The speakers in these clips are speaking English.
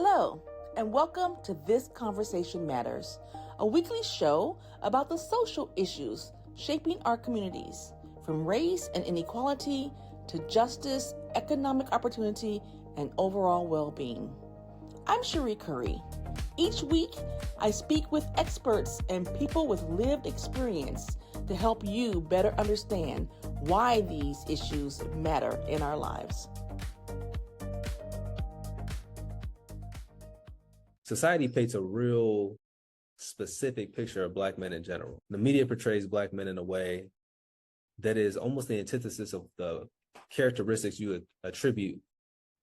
Hello, and welcome to This Conversation Matters, a weekly show about the social issues shaping our communities, from race and inequality to justice, economic opportunity, and overall well-being. I'm Sheree Curry. Each week, I speak with experts and people with lived experience to help you better understand why these issues matter in our lives. Society paints a real specific picture of Black men in general. The media portrays Black men in a way that is almost the antithesis of the characteristics you would attribute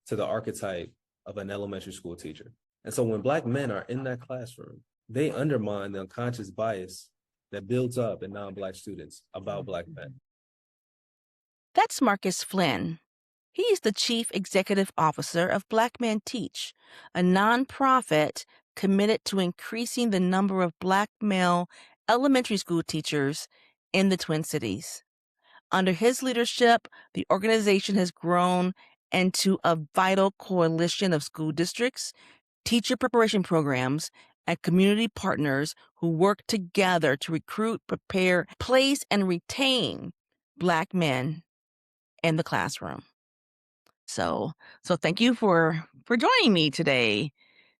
to the archetype of an elementary school teacher. And so when Black men are in that classroom, they undermine the unconscious bias that builds up in non-Black students about Black men. That's Markus Flynn. He is the Chief Executive Officer of Black Men Teach, a nonprofit committed to increasing the number of Black male elementary school teachers in the Twin Cities. Under his leadership, the organization has grown into a vital coalition of school districts, teacher preparation programs, and community partners who work together to recruit, prepare, place, and retain Black men in the classroom. So thank you for joining me today,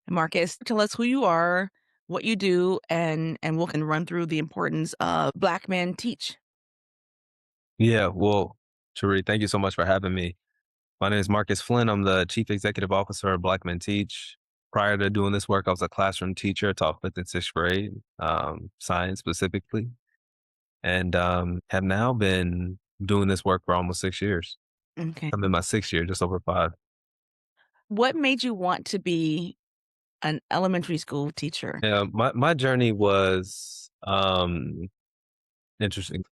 Markus. Tell us who you are, what you do, and we can run through the importance of Black Men Teach. Yeah, well, Sheree, thank you so much for having me. My name is Markus Flynn. I'm the Chief Executive Officer of Black Men Teach. Prior to doing this work, I was a classroom teacher, taught 5th and 6th grade, science specifically, and have now been doing this work for almost 6 years. Okay. I'm in my 6th year, just over 5. What made you want to be an elementary school teacher? Yeah, my journey was interesting.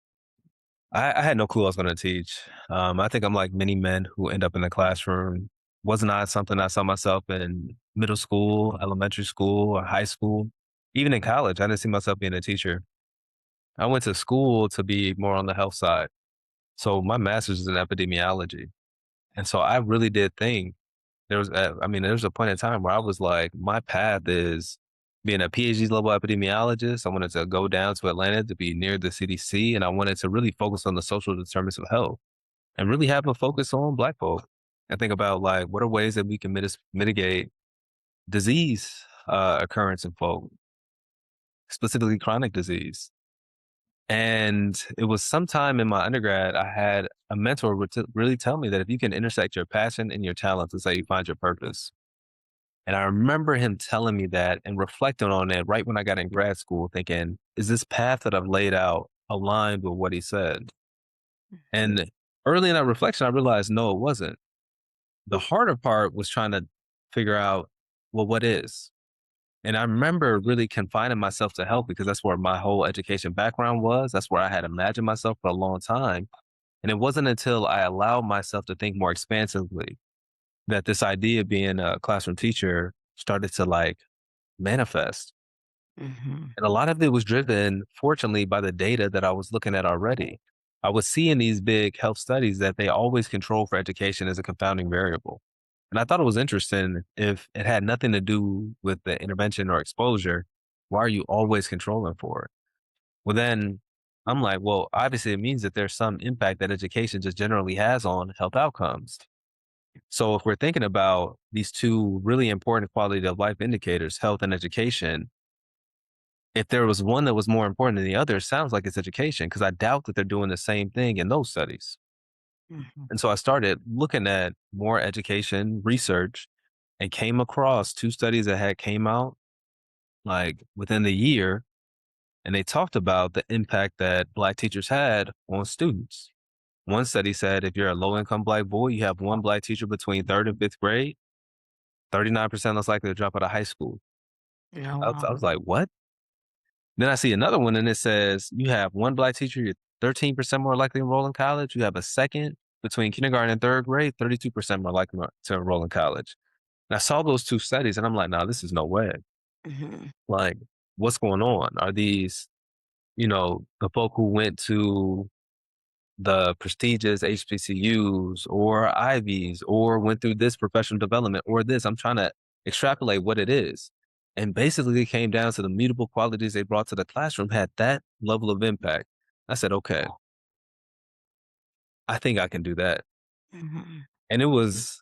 I had no clue I was going to teach. I think I'm like many men who end up in the classroom. Wasn't I something I saw myself in middle school, elementary school, or high school, even in college? I didn't see myself being a teacher. I went to school to be more on the health side. So my master's is in epidemiology. And so I really did think there was a point in time where I was like, my path is being a PhD level epidemiologist. I wanted to go down to Atlanta to be near the CDC, and I wanted to really focus on the social determinants of health and really have a focus on Black folk and think about like, what are ways that we can mitigate disease occurrence in folk, specifically chronic disease. And it was sometime in my undergrad, I had a mentor would really tell me that if you can intersect your passion and your talents, it's how you find your purpose. And I remember him telling me that and reflecting on it right when I got in grad school, thinking, is this path that I've laid out aligned with what he said? And early in that reflection, I realized, no, it wasn't. The harder part was trying to figure out, well, what is? And I remember really confining myself to health because that's where my whole education background was. That's where I had imagined myself for a long time. And it wasn't until I allowed myself to think more expansively that this idea of being a classroom teacher started to like manifest. Mm-hmm. And a lot of it was driven, fortunately, by the data that I was looking at already. I was seeing these big health studies that they always control for education as a confounding variable. And I thought it was interesting if it had nothing to do with the intervention or exposure, why are you always controlling for it? Well, then I'm like, well, obviously it means that there's some impact that education just generally has on health outcomes. So if we're thinking about these two really important quality of life indicators, health and education, if there was one that was more important than the other, it sounds like it's education, because I doubt that they're doing the same thing in those studies. Mm-hmm. And so I started looking at more education research and came across 2 studies that had came out like within the year. And they talked about the impact that Black teachers had on students. One study said if you're a low income Black boy, you have one Black teacher between 3rd and 5th grade, 39% less likely to drop out of high school. Yeah, I was like, what? Then I see another one and it says you have one Black teacher, you're 13% more likely to enroll in college. You have a second between kindergarten and 3rd grade, 32% more likely to enroll in college. And I saw those 2 studies and I'm like, nah, this is no way. Mm-hmm. Like, what's going on? Are these, the folk who went to the prestigious HBCUs or Ivies or went through this professional development or this? I'm trying to extrapolate what it is. And basically, it came down to the mutable qualities they brought to the classroom had that level of impact. I said, okay, I think I can do that. Mhm. And it was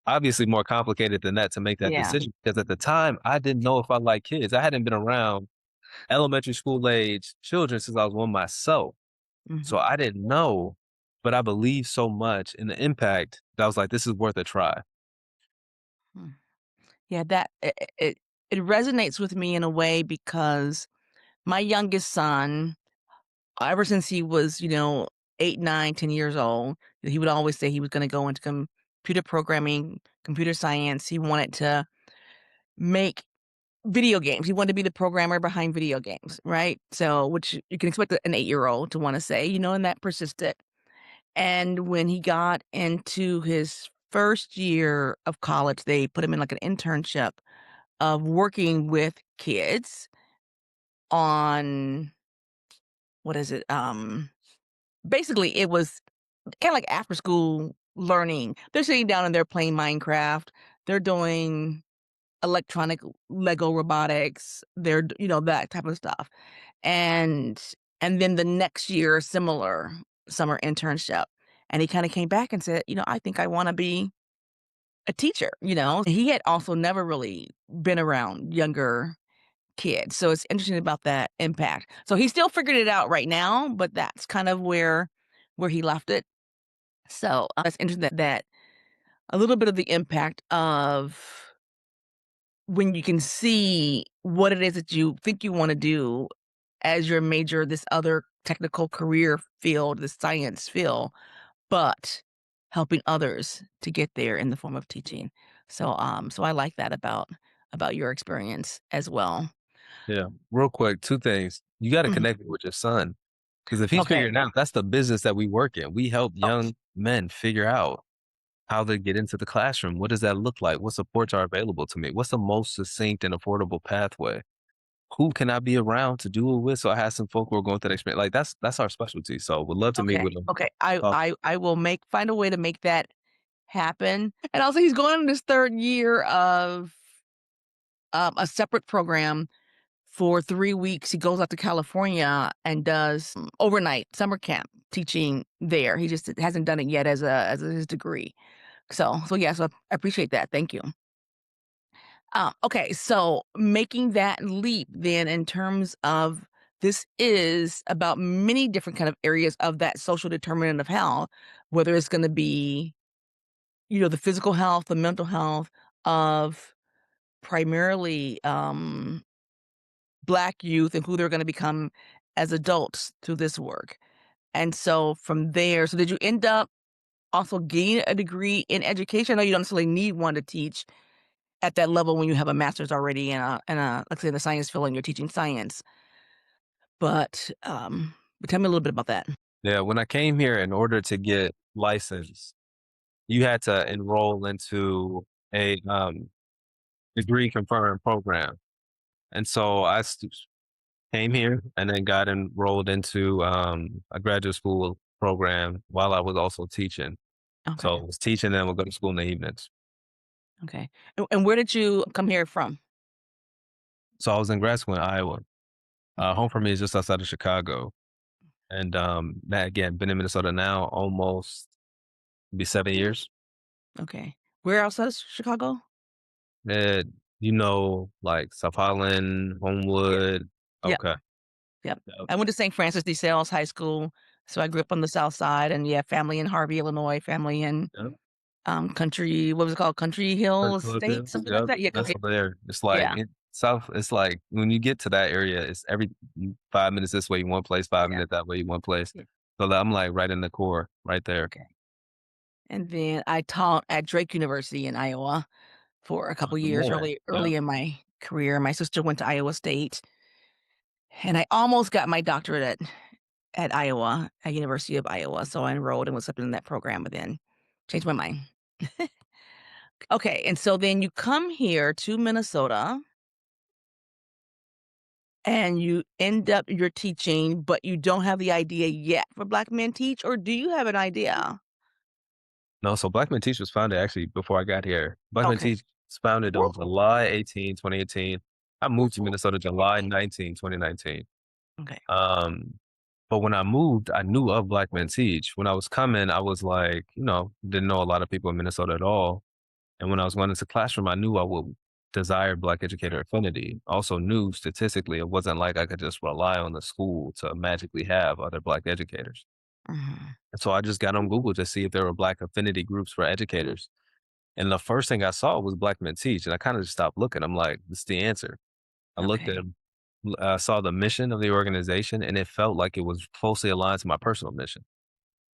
obviously more complicated than that to make that Yeah. decision because at the time I didn't know if I liked kids. I hadn't been around elementary school age children since I was one myself. So Mhm. I didn't know, but I believed so much in the impact that I was like, this is worth a try. Mm. Yeah, that it resonates with me in a way because my youngest son, ever since he was, 8, 9, 10 years old, he would always say he was gonna go into computer programming, computer science. He wanted to make video games. He wanted to be the programmer behind video games, right? So, which you can expect an 8-year-old to wanna say, and that persisted. And when he got into his first year of college, they put him in, like, an internship of working with kids on what is it? Basically, it was kinda like after school learning. They're sitting down and they're playing Minecraft. They're doing electronic Lego robotics. They're that type of stuff. And and then the next year, similar summer internship. And he kinda came back and said, "I think I wanna be a teacher," you know? He had also never really been around younger kids, so it's interesting about that impact. So he's still figuring it out right now, but that's kind of where he left it. So, it's interesting that a little bit of the impact of when you can see what it is that you think you wanna do as your major, this other technical career field, the science field, but helping others to get there in the form of teaching. So I like that about your experience as well. Yeah. Real quick, two things. You got to Mhm. connect it with your son because if he's Okay. figuring out, that's the business that we work in. We help Oh, young men figure out how they get into the classroom. What does that look like? What supports are available to me? What's the most succinct and affordable pathway? Who can I be around to do it with? So I have some folk who are going through that experience. Like that's our specialty. So would love to meet okay. with them. Okay. I Talk. I I will make find a way to make that happen. And also he's going in his 3rd year of, a separate program. For 3 weeks, he goes out to California and does, overnight summer camp teaching there. He just hasn't done it yet his degree. Yeah, so I appreciate that. Thank you. Okay, so making that leap then in terms of this is about many different kind of areas of that social determinant of health, whether it's gonna be, the physical health, the mental health of primarily, Black youth and who they're gonna become as adults through this work. And so from there, so did you end up also getting a degree in education? I know you don't necessarily need one to teach at that level when you have a master's already in a let's say, in the science field and you're teaching science. But tell me a little bit about that. Yeah. When I came here in order to get licensed, you had to enroll into a degree conferring program. And so came here and then got enrolled into a graduate school program while I was also teaching. So Okay, I was teaching and would go to school in the evenings. okay. And where did you come here from? So I was in grad school in Iowa. Okay, Home for me is just outside of Chicago. And that again, been in Minnesota now almost be 7 years. okay. Where outside of Chicago? And like South Holland, Yeah. Homewood. Yep, Okay. yep. Yep. I went to St. Francis de Sales High School, so I grew up on the South Side, and, yeah, family in Harvey, Illinois, family in Yep. Country what was it called? Country Hill Estate, Philadelphia. something like Yep. that? Yeah, That's Country over there. It's like yeah, it's like when you get to that area, it's every 5 minutes this way, one place, five yeah, minutes that way, one place. yeah, So I'm like right in the core, right there. okay. And then I taught at Drake University in Iowa for a couple Oh, years man. early Yep. in my career. My sister went to Iowa State, and I almost got my doctorate at Iowa, at University of Iowa, so I enrolled and was accepted in that program, but then changed my mind. Okay, and so then you come here to Minnesota, and you end up you're teaching, but you don't have the idea yet for Black Men Teach, or do you have an idea? No, so Black Men Teach was founded actually before I got here. Black Men Okay. Teach It's founded on July 18, 2018. I moved to Minnesota July 19, 2019. Okay. Um, but when I moved, I knew of Black Men Teach. When I was coming, I was like, didn't know a lot of people in Minnesota at all. And when I was going into classroom, I knew I would desire Black educator affinity. Also knew statistically it wasn't like I could just rely on the school to magically have other Black educators. Mhm. And so I just got on Google to see if there were Black affinity groups for educators. And the first thing I saw was Black Men Teach. And I kind of just stopped looking. I'm like, this is the answer. I looked at Okay. saw the mission of the organization, and it felt like it was closely aligned to my personal mission.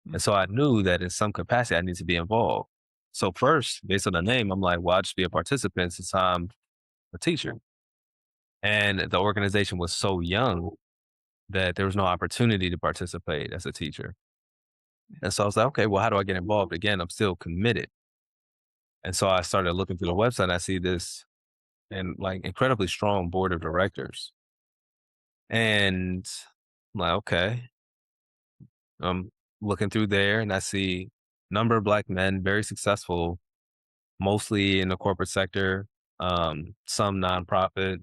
Mm. And so I knew that in some capacity I need to be involved. So first, based on the name, I'm like, well, I'll just be a participant since I'm a teacher. And the organization was so young that there was no opportunity to participate as a teacher. And so I was like, okay, well, how do I get involved? Again, I'm still committed. And so I started looking through the website and I see this and like incredibly strong board of directors. And I'm like, okay, I'm looking through there and I see number of Black men, very successful, mostly in the corporate sector, some nonprofit.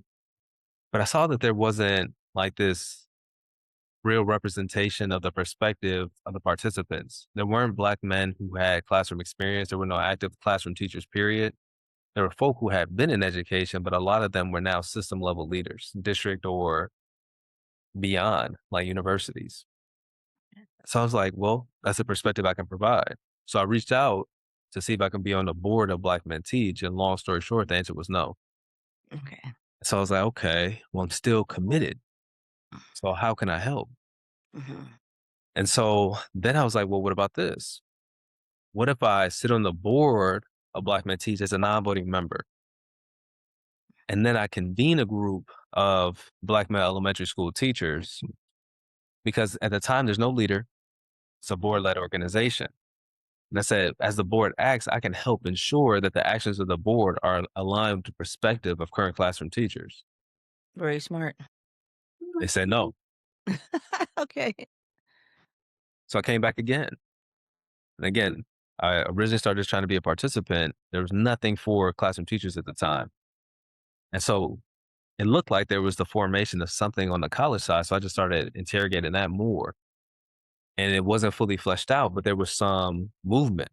But I saw that there wasn't like this real representation of the perspective of the participants. There weren't Black men who had classroom experience. There were no active classroom teachers, period. There were folk who had been in education, but a lot of them were now system level leaders, district or beyond, like universities. So I was like, well, that's a perspective I can provide. So I reached out to see if I can be on the board of Black Men Teach. And long story short, the answer was no. Okay. So I was like, okay, well, I'm still committed. So how can I help? Mhm. And so then I was like, well, what about this? What if I sit on the board of Black Men Teach as a non voting member? And then I convene a group of Black male elementary school teachers because at the time there's no leader, it's a board led organization. And I said, as the board acts, I can help ensure that the actions of the board are aligned with the perspective of current classroom teachers. Very smart. They said no. Okay. So I came back again. And again, I originally started just trying to be a participant. There was nothing for classroom teachers at the time. And so it looked like there was the formation of something on the college side. So I just started interrogating that more. And it wasn't fully fleshed out, but there was some movement.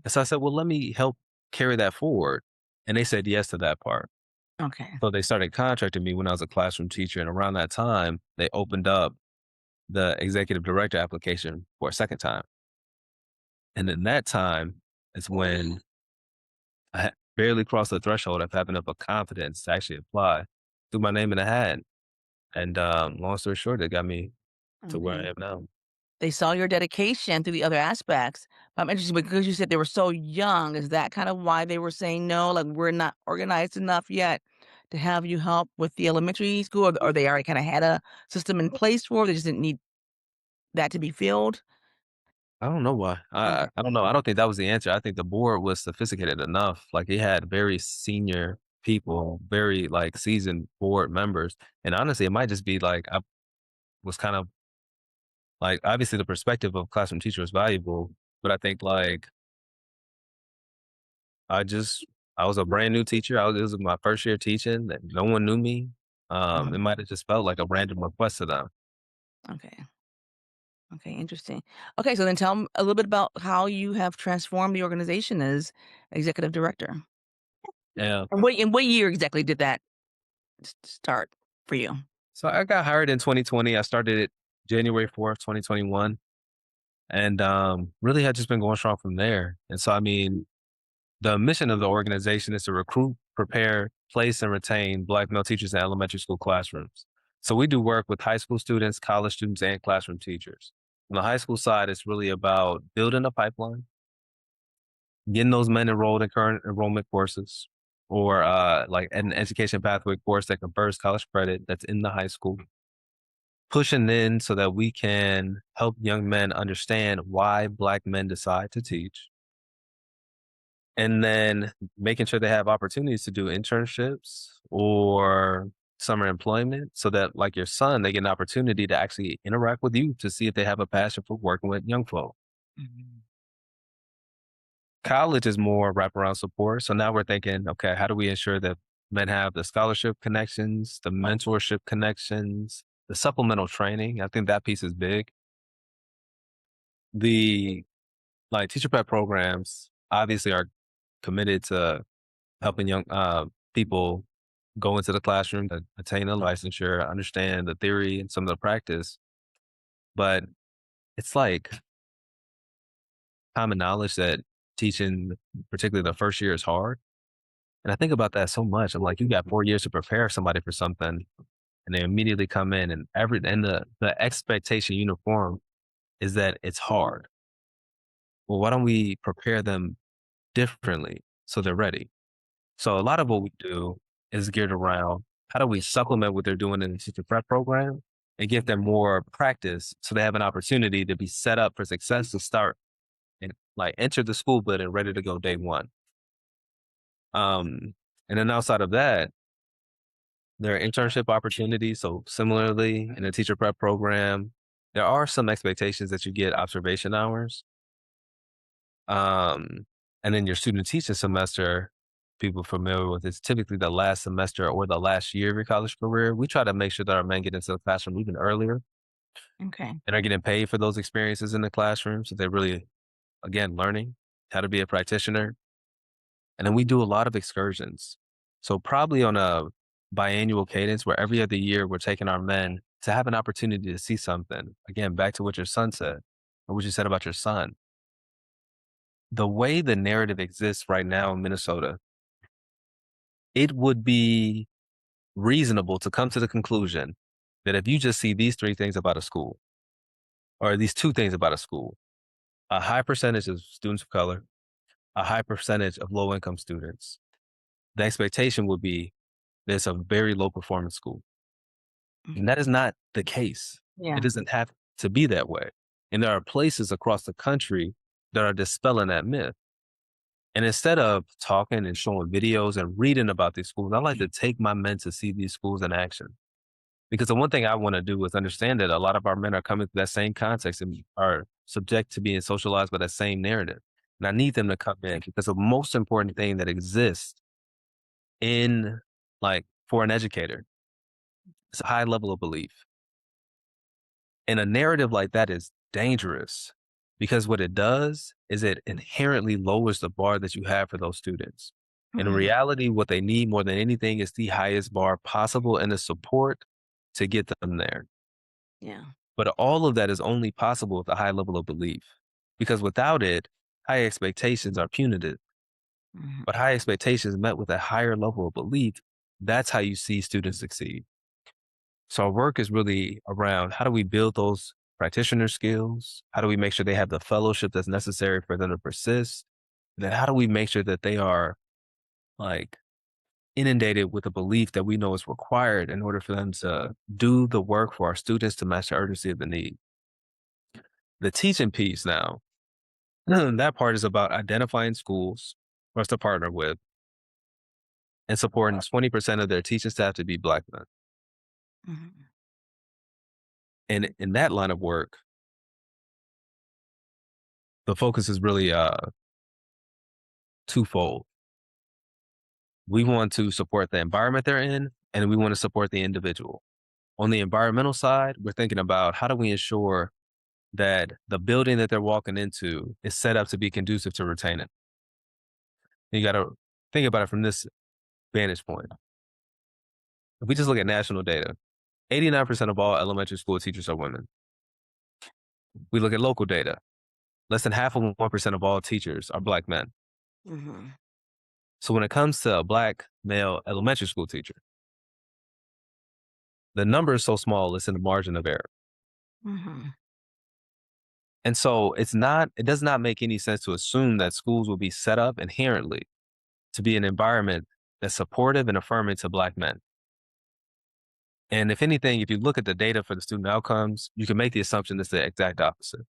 And so I said, well, let me help carry that forward. And they said yes to that part. Okay. So they started contracting me when I was a classroom teacher. And around that time, they opened up the executive director application for a second time. And in that time is when I had barely crossed the threshold of having enough of confidence to actually apply, threw my name in the hat. And long story short, it got me to where I Okay. am now. They saw your dedication through the other aspects. I'm interested because you said they were so young. Is that kind of why they were saying no? Like, we're not organized enough yet to have you help with the elementary school, or they already kind of had a system in place for it, they just didn't need that to be filled? I don't know why. Okay. I don't know. I don't think that was the answer. I think the board was sophisticated enough. Like it had very senior people, very like seasoned board members. And honestly, it might just be like I was kind of like obviously the perspective of classroom teacher is valuable, but I think like I just I was a brand new teacher. It was my first year teaching that no one knew me. It Mhm. might have just felt like a random request to them. Okay. Okay, interesting. Okay, so then tell me a little bit about how you have transformed the organization as executive director. Yeah. And what year exactly did that start for you? So I got hired in 2020. I started it January 4th, 2021. And really had just been going strong from there. And so I mean, the mission of the organization is to recruit, prepare, place, and retain Black male teachers in elementary school classrooms. So we do work with high school students, college students, and classroom teachers. On the high school side, it's really about building a pipeline, getting those men enrolled in current enrollment courses, or like an education pathway course that confers college credit that's in the high school, pushing in so that we can help young men understand why Black men decide to teach, and then making sure they have opportunities to do internships or summer employment so that like your son, they get an opportunity to actually interact with you to see if they have a passion for working with young folk. Mhm. College is more wraparound support. So now we're thinking, okay, how do we ensure that men have the scholarship connections, the mentorship connections, the supplemental training? I think that piece is big. The like teacher prep programs obviously are committed to helping young people go into the classroom to attain a licensure, understand the theory and some of the practice. But it's like common knowledge that teaching, particularly the first year, is hard. And I think about that so much. I'm like, you got 4 years to prepare somebody for something, and they immediately come in, and the expectation uniform is that it's hard. Well, why don't we prepare them differently so they're ready? So a lot of what we do is geared around how do we supplement what they're doing in the teacher prep program and give them more practice so they have an opportunity to be set up for success to start and like enter the school building ready to go day one. And then outside of that, there are internship opportunities. So similarly, in a teacher prep program, there are some expectations that you get observation hours. Um, and then your student teaching semester, people familiar with it's typically the last semester or the last year of your college career. We try to make sure that our men get into the classroom even earlier Okay. and are getting paid for those experiences in the classroom. So they're really, again, learning how to be a practitioner. And then we do a lot of excursions. So probably on a biannual cadence where every other year we're taking our men to have an opportunity to see something. Again, back to what your son said or what you said about your son. The way the narrative exists right now in Minnesota, it would be reasonable to come to the conclusion that if you just see these three things about a school, or these two things about a school, a high percentage of students of color, a high percentage of low income students, the expectation would be there's a very low performance school. And that is not the case. It Yeah. doesn't have to be that way. And there are places across the country that are dispelling that myth. And instead of talking and showing videos and reading about these schools, I like to take my men to see these schools in action. Because the one thing I want to do is understand that a lot of our men are coming to that same context and are subject to being socialized by that same narrative. And I need them to come in because the most important thing that exists in like for an educator is a high level of belief. And a narrative like that is dangerous because what it does is it inherently lowers the bar that you have for those students. In Mhm. reality, what they need more than anything is the highest bar possible and the support to get them there. Yeah. But all of that is only possible with a high level of belief because without it, high expectations are punitive. Mhm. But high expectations met with a higher level of belief, that's how you see students succeed. So our work is really around how do we build those practitioner skills? How do we make sure they have the fellowship that's necessary for them to persist? And then how do we make sure that they are like inundated with a belief that we know is required in order for them to do the work for our students to match the urgency of the need? The teaching piece now, that part is about identifying schools for us to partner with and supporting 20% of their teaching staff to be Black men. Mhm. And in that line of work, the focus is really twofold. We want to support the environment they're in, and we want to support the individual. On the environmental side, we're thinking about how do we ensure that the building that they're walking into is set up to be conducive to retain it. You got to think about it from this vantage point. If we just look at national data, 89% of all elementary school teachers are women. We look at local data, less than half of 1% of all teachers are Black men. Mhm. So when it comes to a Black male elementary school teacher, the number is so small, it's in the margin of error. Mhm. And so it does not make any sense to assume that schools will be set up inherently to be an environment that's supportive and affirming to Black men. And if anything, if you look at the data for the student outcomes, you can make the assumption it's the exact opposite.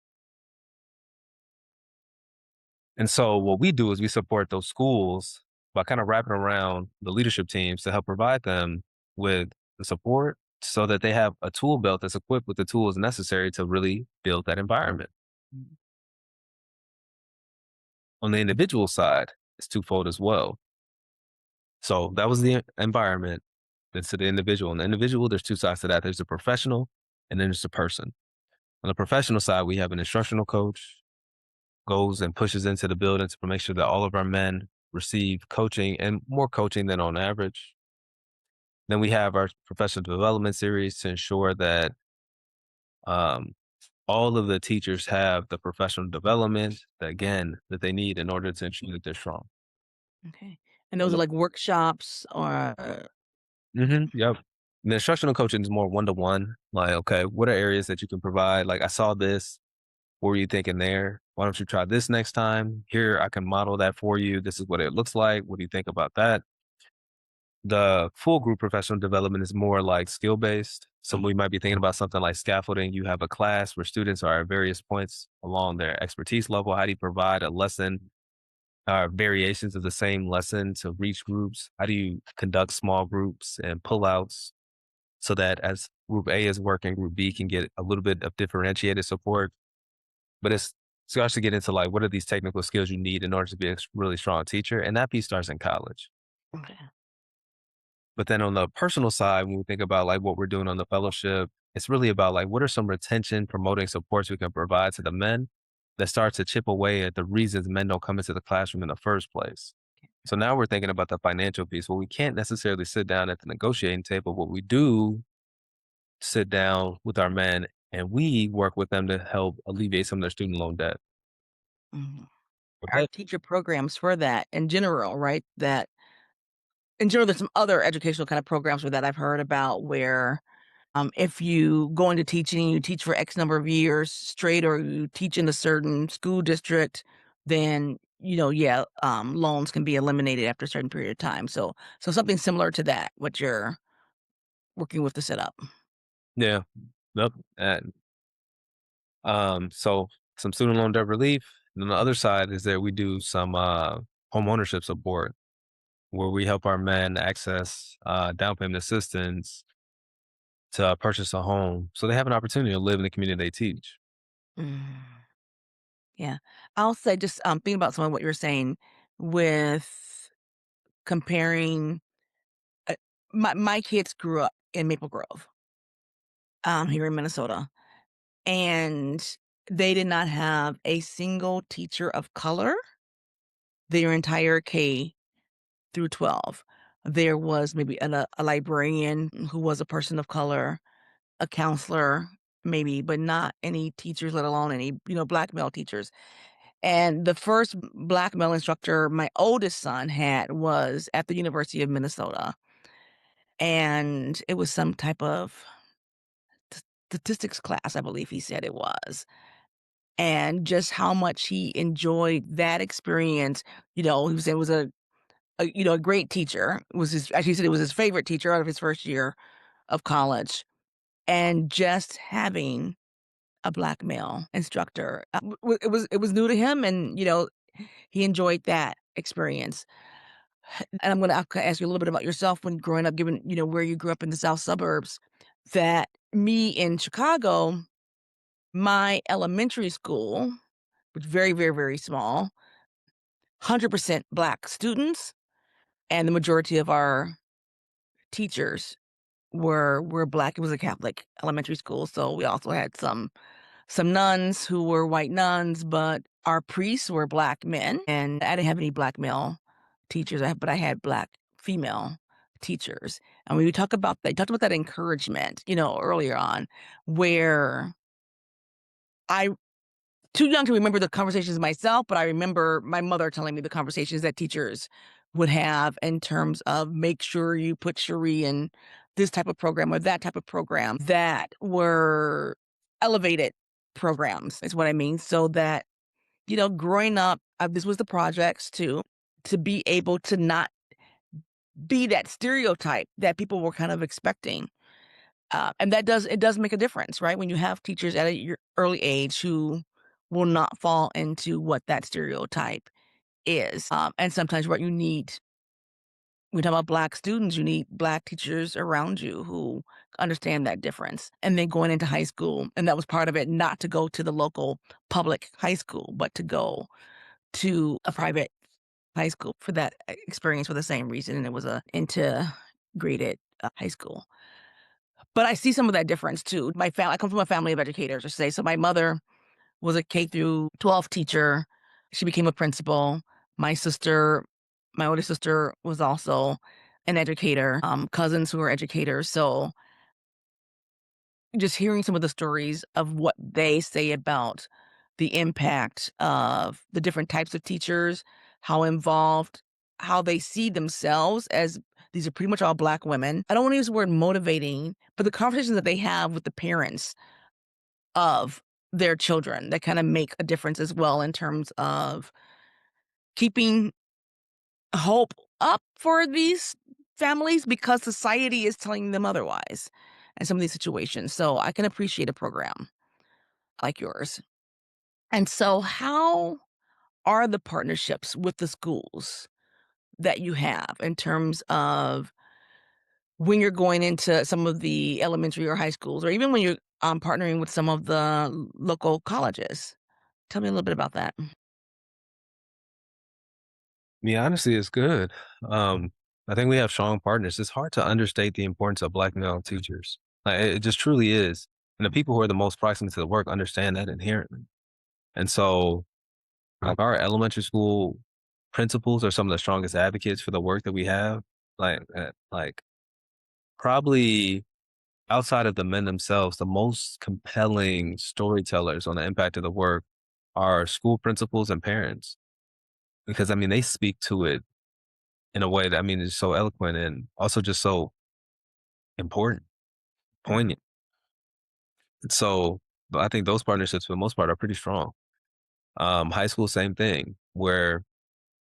And so what we do is we support those schools by kind of wrapping around the leadership teams to help provide them with the support so that they have a tool belt that's equipped with the tools necessary to really build that environment. Mhm. On the individual side, it's twofold as well. So that was the environment. That's to the individual. On the individual, there's two sides to that. There's the professional, and then there's the person. On the professional side, we have an instructional coach goes and pushes into the building to make sure that all of our men receive coaching and more coaching than on average. Then we have our professional development series to ensure that um, all of the teachers have the professional development that, again, that they need in order to ensure that they're strong. Okay. And those are like workshops or Yep. The instructional coaching is more one to one. Like, okay, what are areas that you can provide? Like, I saw this. What were you thinking there? Why don't you try this next time? Here, I can model that for you. This is what it looks like. What do you think about that? The full group professional development is more like skill based. So we might be thinking about something like scaffolding. You have a class where students are at various points along their expertise level. How do you provide a lesson, variations of the same lesson to reach groups? How do you conduct small groups and pullouts so that as group A is working, group B can get a little bit of differentiated support? But it starts to get into like, what are these technical skills you need in order to be a really strong teacher? And that piece starts in college. okay. But then on the personal side, when we think about like what we're doing on the fellowship, it's really about like what are some retention, promoting supports we can provide to the men that start to chip away at the reasons men don't come into the classroom in the first place. So now we're thinking about the financial piece. Well, we can't necessarily sit down at the negotiating table, but we do sit down with our men and we work with them to help alleviate some of their student loan debt. Mhm. Our Okay. teacher programs for that in general, right? That in general, there's some other educational kind of programs with that I've heard about where if you go into teaching, you teach for X number of years straight, or you teach in a certain school district, then yeah, loans can be eliminated after a certain period of time. So something similar to that, what you're working with to set up. Yeah. Yep. And so some student loan debt relief. And on the other side is that we do some home ownership support where we help our men access down payment assistance to purchase a home so they have an opportunity to live in the community they teach. Mm, yeah, I'll say just thinking about some of what you're saying with comparing. Uh, my kids grew up in Maple Grove, here in Minnesota, and they did not have a single teacher of color their entire K through 12. There was maybe a librarian who was a person of color, a counselor, maybe, but not any teachers, let alone any, black male teachers. And the first black male instructor my oldest son had was at the University of Minnesota, and it was some type of statistics class, I believe he said it was. And just how much he enjoyed that experience, he was it was a great teacher. It was his actually, he said it was his favorite teacher out of his first year of college, and just having a black male instructor, it was new to him, and, he enjoyed that experience. And I'm gonna ask you a little bit about yourself when growing up, given, where you grew up in the South suburbs, that me in Chicago, my elementary school was very, very, very small, 100% black students, and the majority of our teachers were black. It was a Catholic elementary school, so we also had some nuns who were white nuns, but our priests were black men, and I didn't have any black male teachers, but I had black female teachers. And when we talked about that encouragement, earlier on, where I too young to remember the conversations myself, but I remember my mother telling me the conversations that teachers would have in terms of make sure you put Sheree in this type of program or that type of program that were elevated programs, is what I mean. So that, growing up, this was the projects too, to be able to not be that stereotype that people were kind of expecting. And it does make a difference, right? When you have teachers at your early age who will not fall into what that stereotype is. And sometimes what you need, when we talk about black students, you need black teachers around you who understand that difference. And then going into high school, and that was part of it, not to go to the local public high school, but to go to a private high school for that experience for the same reason, and it was a integrated, high school. But I see some of that difference too. I come from a family of educators, I say, so my mother was a K through 12 teacher. She became a principal. My sister my older sister was also an educator, cousins who were educators, so just hearing some of the stories of what they say about the impact of the different types of teachers, how involved, how they see themselves as these are pretty much all Black women. I don't wanna use the word motivating, but the conversations that they have with the parents of their children that kinda make a difference as well in terms of keeping hope up for these families because society is telling them otherwise in some of these situations. So I can appreciate a program like yours. And so, how are the partnerships with the schools that you have in terms of when you're going into some of the elementary or high schools, or even when you're partnering with some of the local colleges? Tell me a little bit about that. Yeah, honestly, it's good. I think we have strong partners. It's hard to understate the importance of Black male teachers. Like, it just truly is. And the people who are the most proximate to the work understand that inherently. And so, like, our elementary school principals are some of the strongest advocates for the work that we have. Like probably outside of the men themselves, the most compelling storytellers on the impact of the work are school principals and parents. Because I mean, they speak to it in a way that I mean is so eloquent and also just so important, Mhm. poignant. And so but I think those partnerships for the most part are pretty strong. High school, same thing, where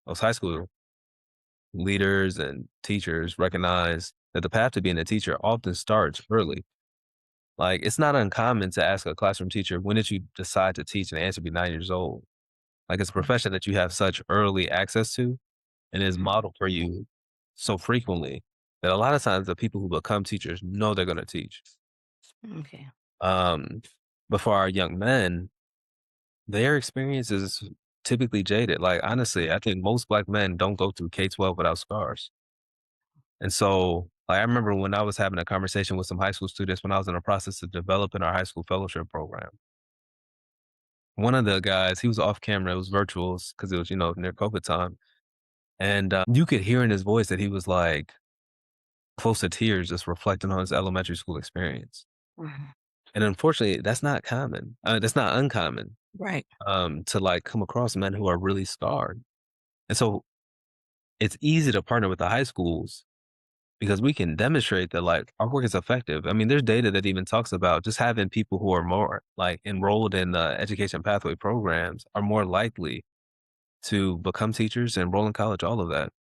those high school leaders and teachers recognize that the path to being a teacher often starts early. Like it's not uncommon to ask a classroom teacher, when did you decide to teach? And the answer be 9 years old. Like it's a profession that you have such early access to and is Mhm. modeled for you so frequently that a lot of times the people who become teachers know they're going to teach. Okay. Um, but for our young men, their experience is typically jaded. Like honestly, I think most Black men don't go through K-12 without scars. And so like, I remember when I was having a conversation with some high school students when I was in the process of developing our high school fellowship program. One of the guys, he was off camera, it was virtual because it was, near COVID time. And you could hear in his voice that he was like close to tears just reflecting on his elementary school experience. Mhm. And unfortunately, that's not common. That's not uncommon Right. to like come across men who are really scarred. And so it's easy to partner with the high schools because we can demonstrate that like our work is effective. I mean, there's data that even talks about just having people who are more like enrolled in education pathway programs are more likely to become teachers, enroll in college, all of that.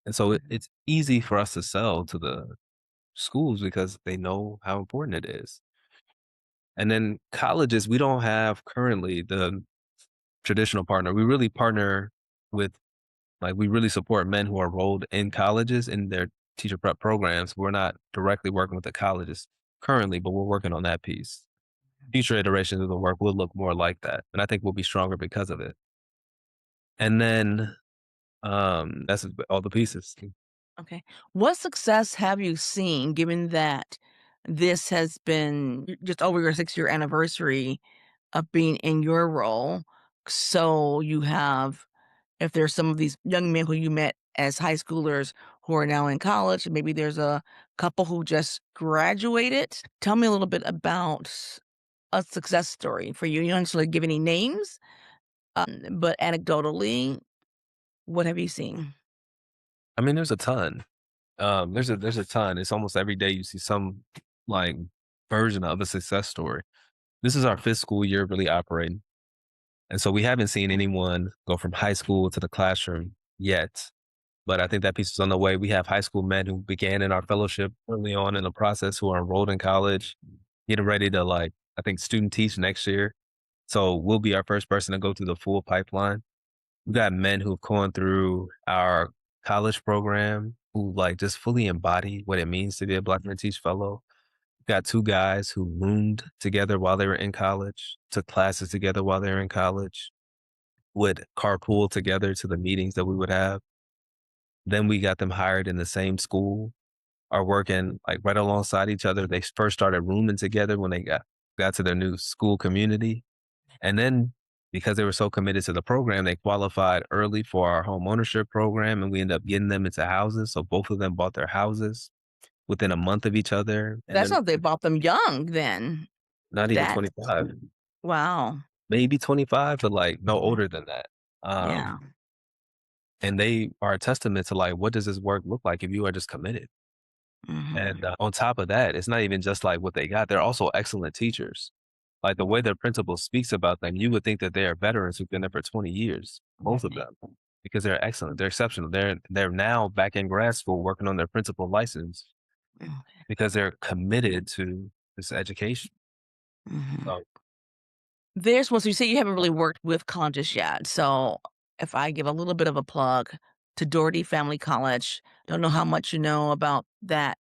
And so Mhm. it's easy for us to sell to the schools because they know how important it is. And then colleges, we don't have currently the traditional partner. We really partner with, like, we really support men who are enrolled in colleges in their teacher prep programs. We're not directly working with the colleges currently, but we're working on that piece. Future iterations of the work will look more like that. And I think we'll be stronger because of it. And then that's all the pieces. Okay. What success have you seen given that this has been just over your 6-year anniversary of being in your role? So you have, if there's some of these young men who you met as high schoolers who are now in college, maybe there's a couple who just graduated. Tell me a little bit about a success story for you. You don't necessarily give any names, but anecdotally, what have you seen? I mean, there's a ton. There's a ton. It's almost every day you see some like version of a success story. This is our fifth school year really operating. And so we haven't seen anyone go from high school to the classroom yet. But I think that piece is on the way. We have high school men who began in our fellowship early on in the process who are enrolled in college, getting ready to like, I think student teach next year. So we'll be our first person to go through the full pipeline. We've got men who've gone through our college program who like just fully embody what it means to be a Black Men Teach fellow. We've got two guys who roomed together while they were in college, took classes together while they were in college. would carpool together to the meetings that we would have. Then we got them hired in the same school, are working like right alongside each other. They first started rooming together when they got to their new school community. And then because they were so committed to the program, they qualified early for our home ownership program and we ended up getting them into houses. So both of them bought their houses within a month of each other. And That's then not they bought them young then. not even That's 25, wow. maybe 25, but like no Mhm. older than that. Yeah. And they are a testament to like, what does this work look like if you are just committed? Mhm. And on top of that, it's not even just like what they got, they're also excellent teachers. Like the way their principal speaks about them, you would think that they are veterans who've been there for 20 years, both of Okay. them, because they're excellent. They're exceptional. They're now back in grad school working on their principal license Okay. because they're committed to this education. Mhm. So There's one so you say you haven't really worked with colleges yet, so if I give a little bit of a plug to Doherty Family College, don't know how much you know about that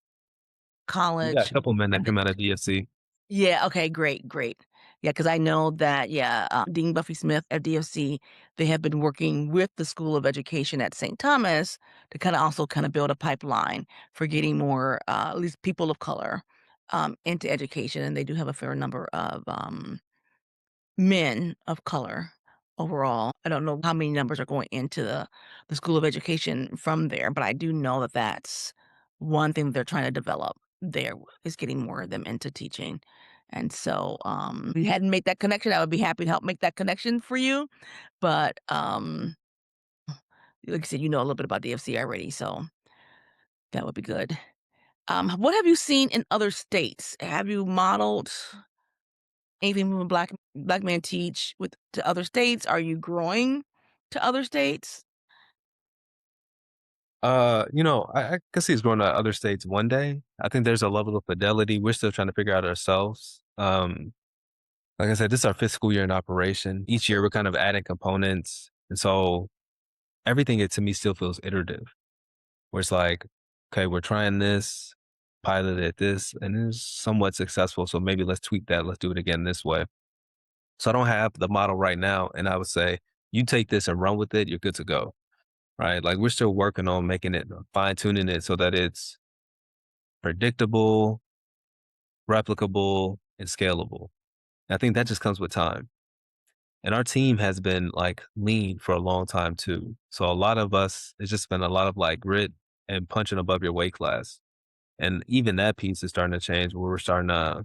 we got a college. couple men that come out of DFC. Yeah, okay, great, great. Yeah, because I know that, yeah, Dean Buffy Smith at DFC, they have been working with the School of Education at St. Thomas to kinda also kinda build a pipeline for getting more, at least people of color, into education, and they do have a fair number of, men of color overall. I don't know how many numbers are going into the School of Education from there, but I do know that that's one thing they're trying to develop there is getting more of them into teaching. And so, if you hadn't made that connection, I would be happy to help make that connection for you. But, like I said, you know a little bit about DFC already, so that would be good. What have you seen in other states? Have you modeled anything from a black man teach with to other states? Are you growing to other states? I could see us going to other states one day. I think there's a level of fidelity. We're still trying to figure out ourselves. Like I said, this is our fifth school year in operation. Each year we're kind of adding components. And so everything to me still feels iterative, where it's like, okay, we're trying this, piloted this, and it's somewhat successful. So maybe let's tweak that. Let's do it again this way. So I don't have the model right now. And I would say, you take this and run with it, you're good to go. Right. Like we're still working on making it, fine tuning it so that it's predictable, replicable, and scalable. I think that just comes with time. And our team has been like lean for a long time too. So a lot of us, it's just been a lot of like grit and punching above your weight class. And even that piece is starting to change where we're starting to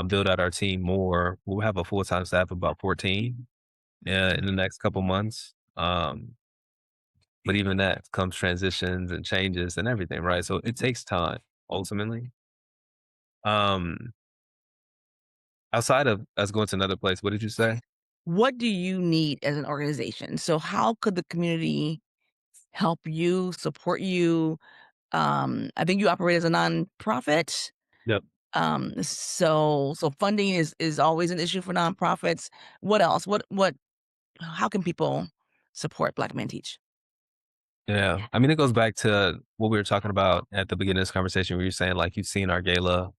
build out our team more. We'll have a full time staff of about 14 in the next couple months. But even that comes transitions and changes and everything, right? So it takes time ultimately. Um, Outside of us going to another place, what did you say? What do you need as an organization? So how could the community help you, support you? I think you operate as a nonprofit. Yep. So funding is always an issue for nonprofits. What else? What how can people support Black Men Teach? Yeah. I mean, it goes back to what we were talking about at the beginning of this conversation where you're saying like you've seen our gala.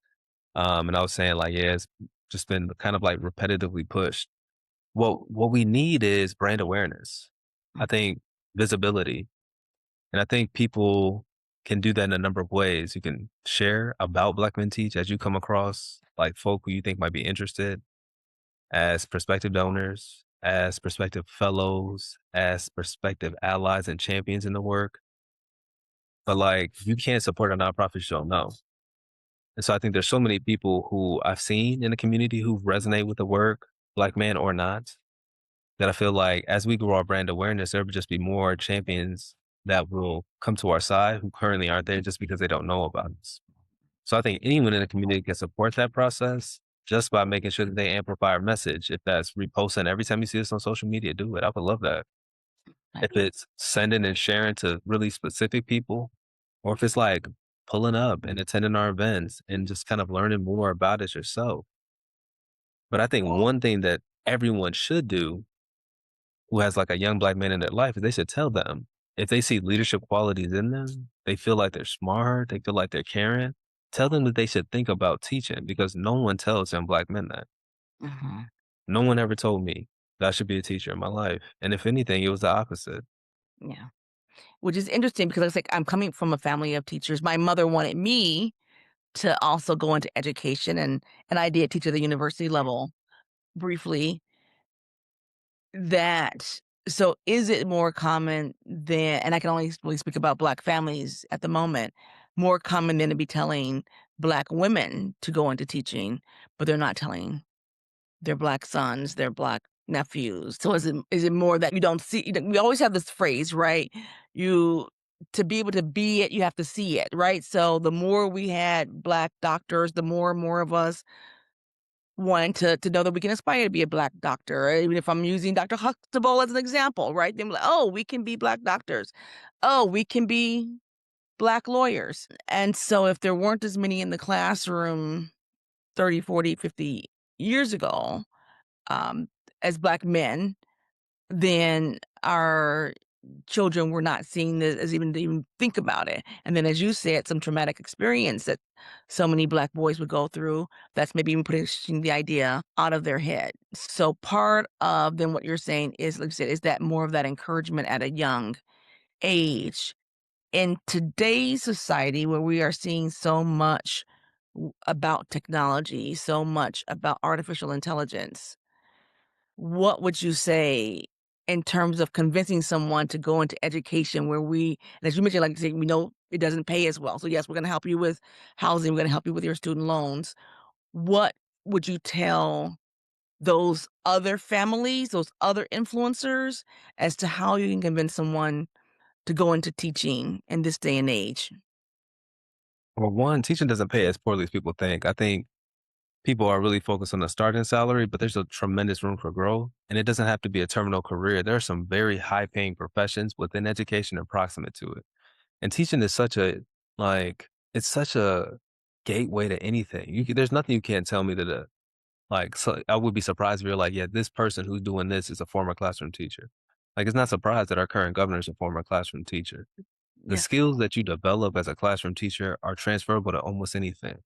And I was saying like, yeah, it's just been kind of like repetitively pushed. What we need is brand awareness. I think visibility. And I think people can do that in a number of ways. You can share about Black Men Teach as you come across like folk who you think might be interested as prospective donors, as prospective fellows, as prospective allies and champions in the work. But like you can't support a nonprofit you don't know. And so I think there's so many people who I've seen in the community who resonate with the work, Black man or not, that I feel like as we grow our brand awareness, there will just be more champions that will come to our side who currently aren't there just because they don't know about us. So I think anyone in the community can support that process just by making sure that they amplify our message. If that's reposting every time you see us on social media, do it. I would love that. Right. If it's sending and sharing to really specific people, or if it's like pulling up and attending our events and just kind of learning more about it yourself. But I think one thing that everyone should do who has like a young Black man in their life is they should tell them if they see leadership qualities in them, they feel like they're smart, they feel like they're caring, tell them that they should think about teaching because no one tells young Black men that. Mhm. No one ever told me. that I should be a teacher in my life. And if anything, it was the opposite. Yeah. Which is interesting because it's like I'm coming from a family of teachers. My mother wanted me to also go into education, and I did teach at the university level briefly. That so is it more common than, and I can only really speak about Black families at the moment, more common than to be telling Black women to go into teaching, but they're not telling their Black sons, their Black nephews. So is it more that you don't see, we always have this phrase, right? You To be able to be it, you have to see it, right? So the more we had Black doctors, the more and more of us wanting to know that we can aspire to be a Black doctor, even if I'm using Dr. Huxtable as an example, right? Then like, "Oh, we can be Black doctors. Oh, we can be Black lawyers." And so if there weren't as many in the classroom 30, 40, 50 years ago, um, as Black men, then our children were not seeing this as even to even think about it. And then, as you said, some traumatic experience that so many Black boys would go through, that's maybe even pushing the idea out of their head. So part of then what you're saying is, like you said, is that more of that encouragement at a young age. In today's society where we are seeing so much about technology, so much about artificial intelligence, what would you say in terms of convincing someone to go into education where and as you mentioned, like you say, we know it doesn't pay as well. So yes, we're gonna help you with housing, we're gonna help you with your student loans. What would you tell those other families, those other influencers, as to how you can convince someone to go into teaching in this day and age? Well, one, teaching doesn't pay as poorly as people think. I think people are really focused on the starting salary, but there's a tremendous room for growth. And it doesn't have to be a terminal career. There are some very high paying professions within education and proximate to it. And teaching is it's such a gateway to anything. There's nothing you can't tell me that, so I would be surprised if you're like, yeah, this person who's doing this is a former classroom teacher. Like, it's not surprised that our current governor is a former classroom teacher. The Yeah. skills that you develop as a classroom teacher are transferable to almost anything.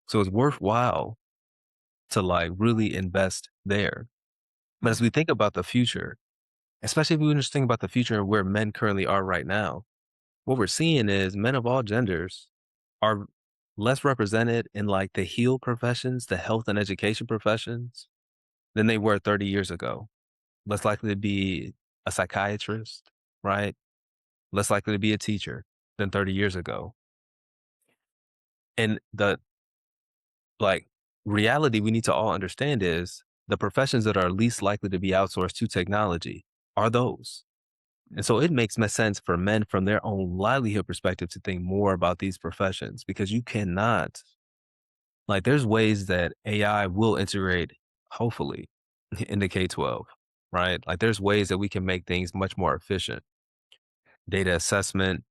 So it's worthwhile to like really invest there. But as Mhm. we think about the future, especially if we just think about the future and where men currently are right now, what we're seeing is men of all genders are less represented in like the heal professions, the health and education professions than they were 30 years ago. Less likely to be a psychiatrist, right? Less likely to be a teacher than 30 years ago. And the like reality we need to all understand is the professions that are least likely to be outsourced to technology are those. And so it makes sense for men from their own livelihood perspective to think more about these professions because you cannot, like, there's ways that AI will integrate, hopefully, in the K 12, right? Like, there's ways that we can make things much more efficient. Data assessment,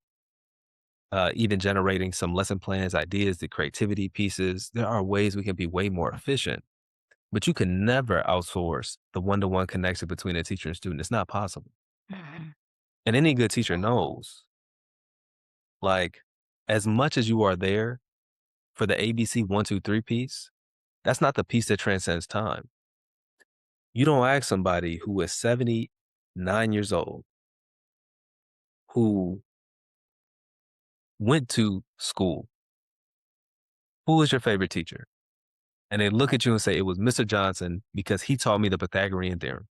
even generating some lesson plans, ideas, the creativity pieces. There are ways we can be way more efficient. But you can never outsource the one-to-one connection between a teacher and student. It's not possible. Mhm. And any good teacher knows, like, as much as you are there for the ABC 1, 2, 3 piece, that's not the piece that transcends time. You don't ask somebody who is 79 years old, who went to school, who is your favorite teacher? And they look at you and say, it was Mr. Johnson because he taught me the Pythagorean theorem.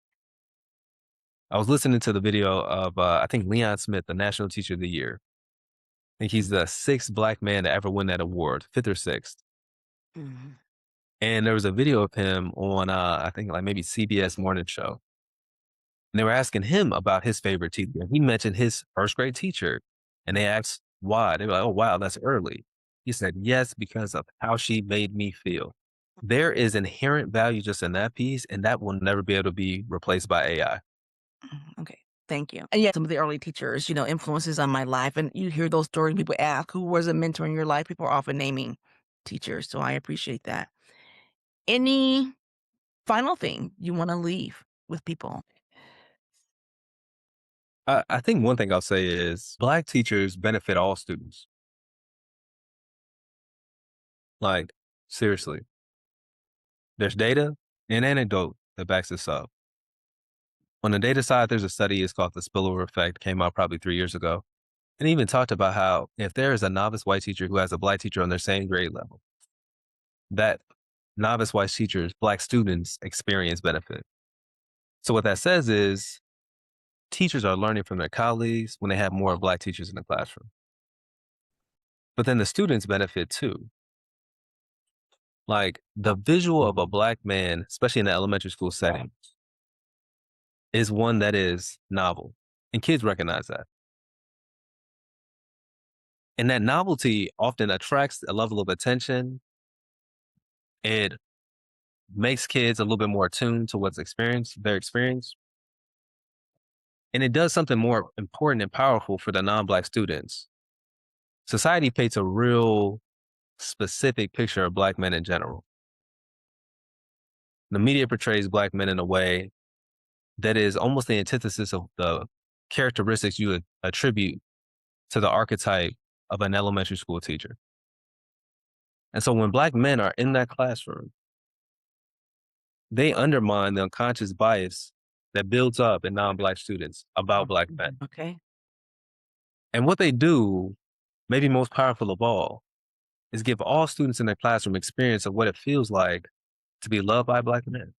I was listening to the video of, I think, Leon Smith, the National Teacher of the Year. I think he's the sixth Black man to ever win that award, fifth or sixth. Mhm. And there was a video of him on, I think, like maybe CBS Morning Show. And they were asking him about his favorite teacher. And he mentioned his first grade teacher. And they asked why. They were like, oh, wow, that's early. He said, yes, because of how she made me feel. There is inherent value just in that piece, and that will never be able to be replaced by AI. Okay. Thank you. And yeah, some of the early teachers, influences on my life. And you hear those stories, people ask, who was a mentor in your life? People are often naming teachers. So I appreciate that. Any final thing you want to leave with people? I think one thing I'll say is Black teachers benefit all students. Like, seriously, there's data and anecdote that backs this up. On the data side, there's a study, it's called the spillover effect, came out probably 3 years ago. And it even talked about how if there is a novice white teacher who has a black teacher on their same grade level, that novice white teachers, black students experience benefit. So what that says is teachers are learning from their colleagues when they have more black teachers in the classroom. But then the students benefit too. Like the visual of a black man, especially in the elementary school setting, is one that is novel. And kids recognize that. And that novelty often attracts a level of attention. It makes kids a little bit more attuned to their experience. And it does something more important and powerful for the non-black students. Society paints a real specific picture of black men in general. The media portrays black men in a way that is almost the antithesis of the characteristics you would attribute to the archetype of an elementary school teacher. And so when black men are in that classroom, they undermine the unconscious bias that builds up in non-black students about black men. Okay. And what they do, maybe most powerful of all, is give all students in their classroom experience of what it feels like to be loved by black men.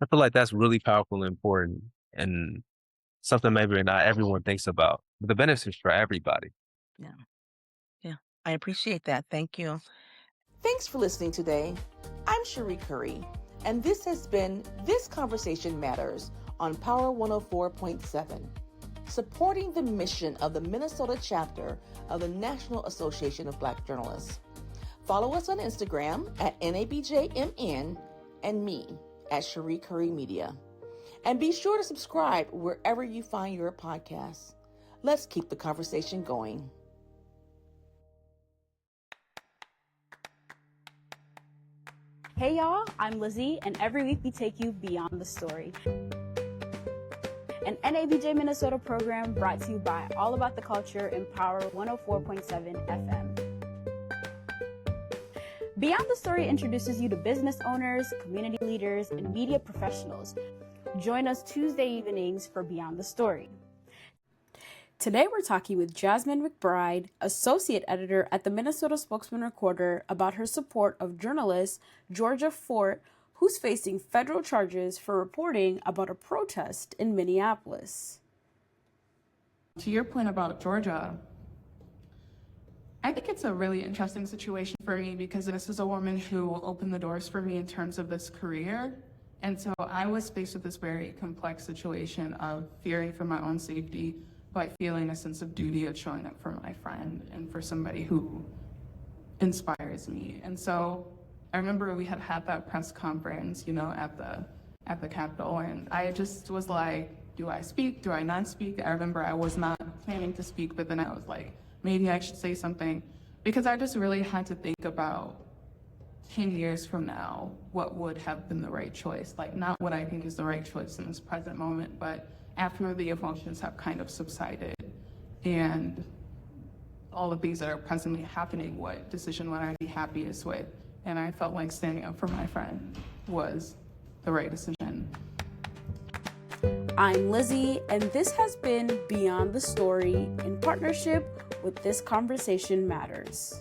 I feel like that's really powerful and important and something maybe not everyone thinks about. But the benefits for everybody. Yeah. Yeah. I appreciate that. Thank you. Thanks for listening today. I'm Sheree Curry, and this has been This Conversation Matters on Power 104.7, supporting the mission of the Minnesota chapter of the National Association of Black Journalists. Follow us on Instagram at NABJMN and me at Sheree Curry Media. And be sure to subscribe wherever you find your podcasts. Let's keep the conversation going. Hey y'all, I'm Lizzie, and every week we take you beyond the story. An NABJ Minnesota program brought to you by All About the Culture in Power 104.7 FM. Beyond the Story introduces you to business owners, community leaders, and media professionals. Join us Tuesday evenings for Beyond the Story. Today we're talking with Jasmine McBride, Associate Editor at the Minnesota Spokesman Recorder, about her support of journalist Georgia Fort, who's facing federal charges for reporting about a protest in Minneapolis. To your point about Georgia, I think it's a really interesting situation for me because this is a woman who will open the doors for me in terms of this career. And so I was faced with this very complex situation of fearing for my own safety, but feeling a sense of duty of showing up for my friend and for somebody who inspires me. And so I remember we had that press conference, at the Capitol, and I just was like, do I speak? Do I not speak? I remember I was not planning to speak, but then I was like, maybe I should say something, because I just really had to think about 10 years from now, what would have been the right choice? Like, not what I think is the right choice in this present moment, but after the emotions have kind of subsided and all the things that are presently happening, what decision would I be happiest with? And I felt like standing up for my friend was the right decision. I'm Lizzie, and this has been Beyond the Story in partnership with This Conversation Matters.